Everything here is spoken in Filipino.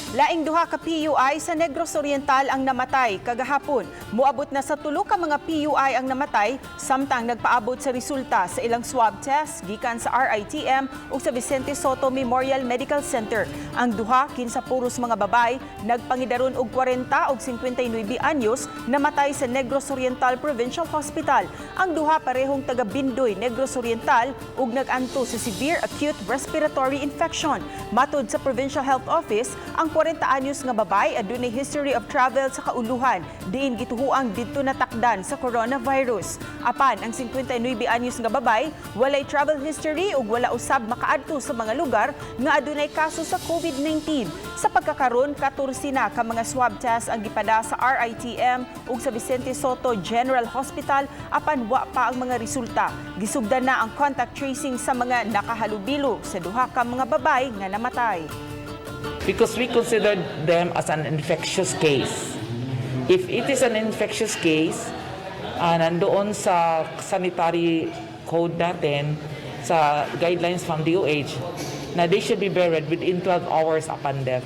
Laing duha ka PUI sa Negros Oriental ang namatay kagahapon. Moabot na sa 3 ka mga PUI ang namatay samtang nagpaabot sa resulta sa ilang swab test gikan sa RITM ug sa Vicente Soto Memorial Medical Center. Ang duha kinsa puros mga babay nagpangidaron og 40 ug 59 anyos namatay sa Negros Oriental Provincial Hospital. Ang duha parehong taga Bindoy, Negros Oriental ug naganto sa severe acute respiratory infection. Matod sa Provincial Health Office, ang 40 anyos nga babay adunay history of travel sa kauluhan diin gituhuang didto natakdan sa coronavirus. Apan ang 59 anyos nga babay walay travel history ug wala usab makaadto sa mga lugar nga adunay kaso sa COVID-19. Sa pagkakaron 14 na ka mga swab test ang gipada sa RITM ug sa Vicente Soto General Hospital apan wa pa ang mga resulta. Gisugdan na ang contact tracing sa mga nakahalubilo sa duha ka mga babay nga namatay. Because we considered them as an infectious case. If it is an infectious case, nandoon sa sanitary code natin, sa guidelines from DOH, na they should be buried within 12 hours upon death.